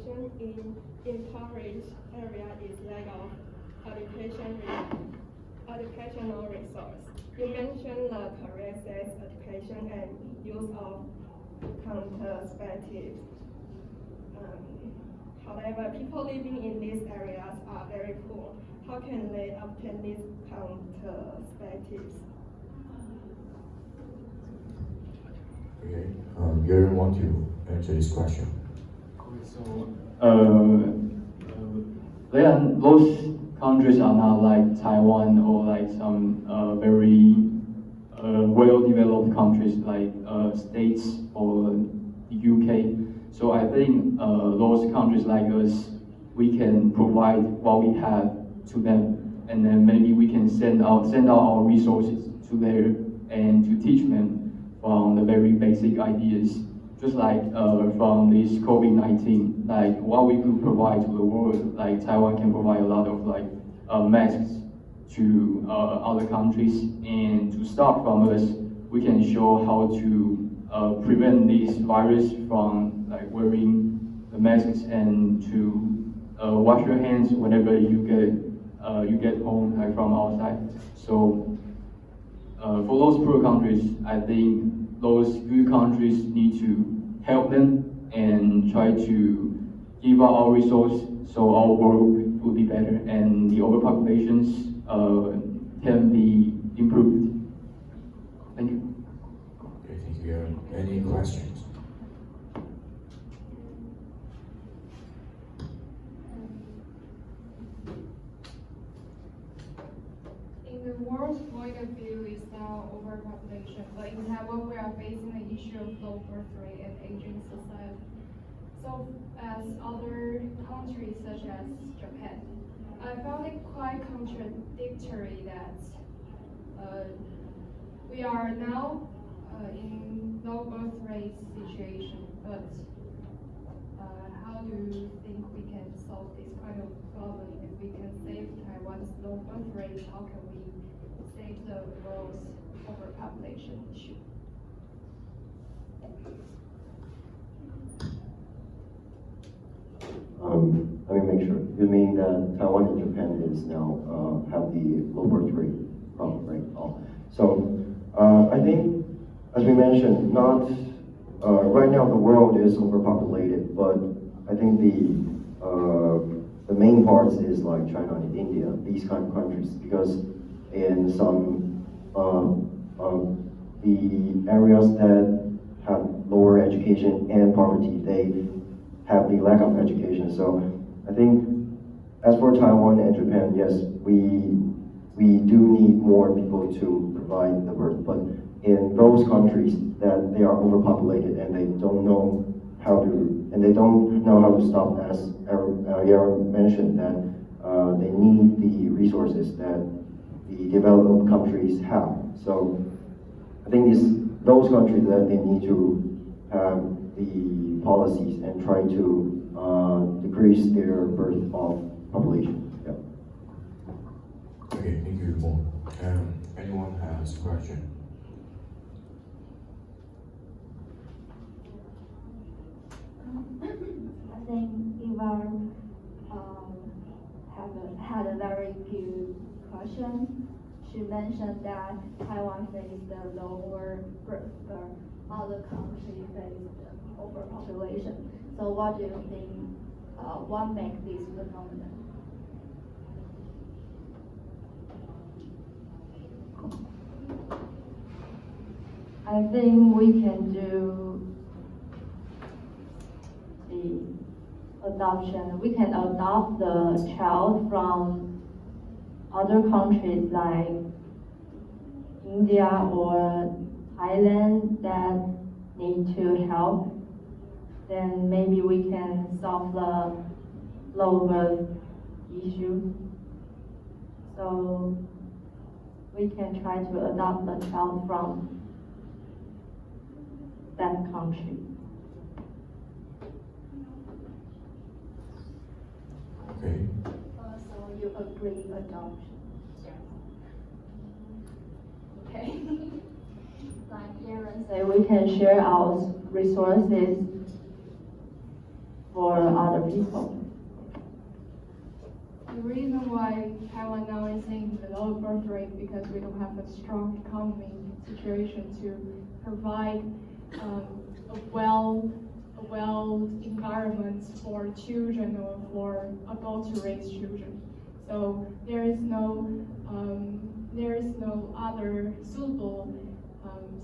population in impoverished area is lack of educational resource. You mentioned the career sex education and use of contraceptives. However, people living in these areas are very poor. How can they obtain these contraceptives? Okay, Garen want to answer this question. Those countries are not like Taiwan or like some very well-developed countries like States or the UK. So I think those countries like us, we can provide what we have to them, and then maybe we can send out our resources to there and to teach them from the very basic ideas. Just like from this COVID-19, like what we could provide to the world, like Taiwan can provide a lot of like masks to other countries, and to start from us, we can show how to prevent this virus from like wearing the masks, and to wash your hands whenever you get home, like from outside. So for those poor countries, I think those good countries need to help them and try to give out our resource so our world will be better and the overpopulations can be improved. Thank you. Okay, thank you, Garen. Any questions? In the world's point of view is now overpopulation, but in Taiwan we are facing the issue of low birth rate and aging society. So as other countries such as Japan, I found it quite contradictory that we are now in low birth rate situation, but how do you think we can solve this kind of problem? If we can save Taiwan's low birth rate, how can we save the world's overpopulation issue? Let me make sure. You mean that Taiwan and Japan is now have the low birth rate problem, right? So I think, as we mentioned, not right now the world is overpopulated, but I think the main parts is like China and India, these kind of countries, because in some the areas that have lower education and poverty, they have the lack of education. So I think as for Taiwan and Japan, yes, we do need more people to provide the birth, but in those countries that they are overpopulated and they don't know how to stop, as Aaron mentioned, that they need the resources that the developed countries have. So I think it's those countries that they need to have the policies and try to decrease their birth of population. Yeah. Okay, thank you, Mo. Anyone has a question? I think Ivar had a very good question. She mentioned that Taiwan faced the lower birth, but other countries faced the overpopulation. So what do you think, what makes this phenomenon? I think we can do the adoption. We can adopt the child from other countries like India or Thailand that need to help. Then maybe we can solve the low birth issue. So we can try to adopt the child from that country. Okay. So you agree adoption? Yeah. Okay. Like Aaron said, we can share our resources for other people. The reason why Taiwan now is seeing the low birth rate because we don't have a strong economy situation to provide a well environment for children or for adults to raise children. So there is no other suitable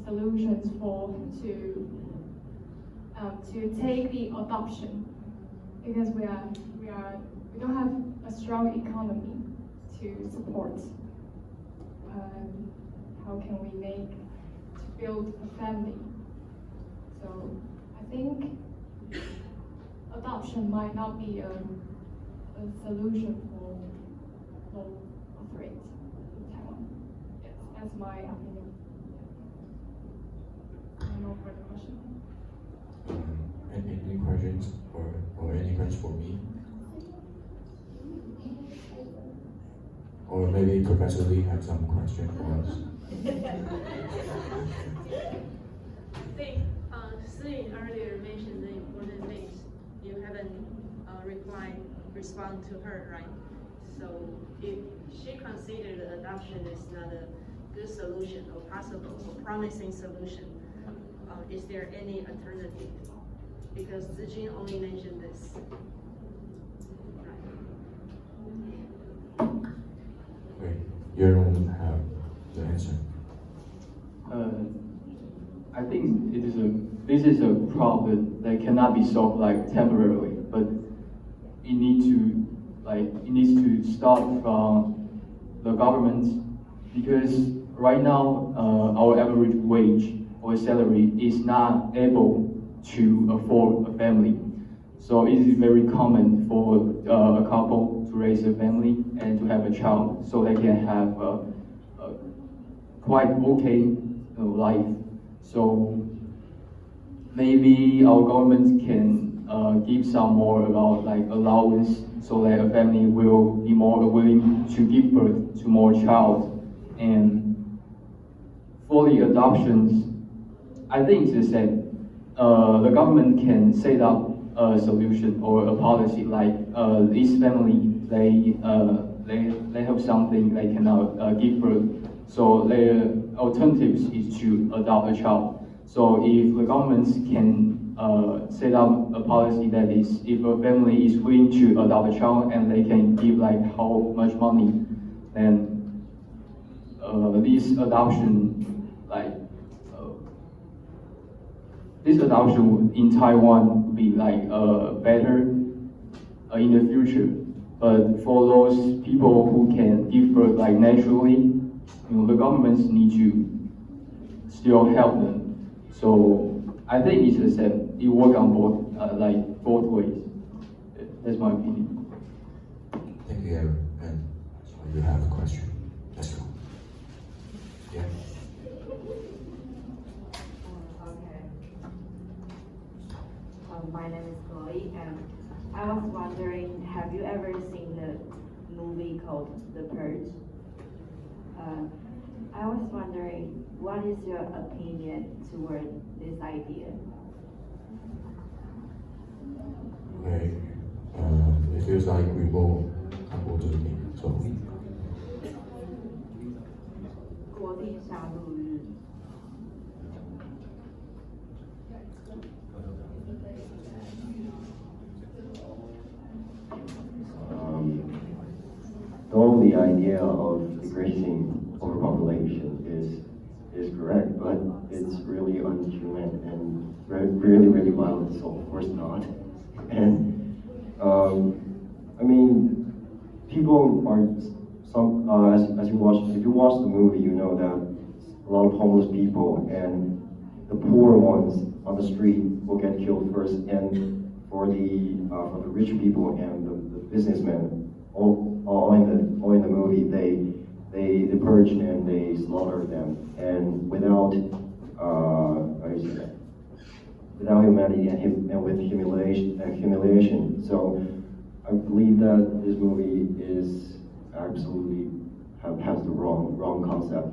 solutions to take the adoption because we don't have a strong economy to support. How can we make to build a family? So I think adoption might not be a solution for low birth rate in Taiwan. Yes, that's my opinion. No further question. Any questions or any questions for me? Or maybe Professor Lee have some question for us. I think Celine earlier mentioned the important things. You haven't respond to her, right? So if she considered adoption is not a good solution or possible or promising solution, is there any alternative? Because Zijin only mentioned this. Okay, you don't have the answer. I think this is a problem that cannot be solved like temporarily, but it needs to start from the government, because right now our average wage or salary is not able to afford a family. So it is very common for a couple to raise a family and to have a child, so they can have a quite okay life. So maybe our government can give some more about like allowance, so that a family will be more willing to give birth to more child. And for the adoptions, I think it's the same. The government can set up a solution or a policy like this family, they have something they cannot give birth, so their alternatives is to adopt a child. So if the government can set up a policy that is, if a family is willing to adopt a child and they can give like how much money, then this adoption in Taiwan would be like better in the future. But for those people who can give birth like naturally, the governments need to still help them. So I think it's the same. It works on both ways. That's my opinion. Thank you, Aaron. And so you have a question. Let's go. Yeah. Okay. My name is Chloe, and I was wondering, have you ever seen the movie called The Purge? I was wondering, what is your opinion toward this idea? Okay. It feels like we both are both to me. So 国定杀戮日。Though the idea of decreasing overpopulation is correct, but it's really unhuman and really violent, so of course not. And I mean, people are as if you watch the movie, you know that a lot of homeless people and the poor ones on the street will get killed first, and for the rich people and the businessmen, all in the movie, they purge and they slaughter them, and without humanity and with humiliation. So I believe that this movie is absolutely has the wrong concept.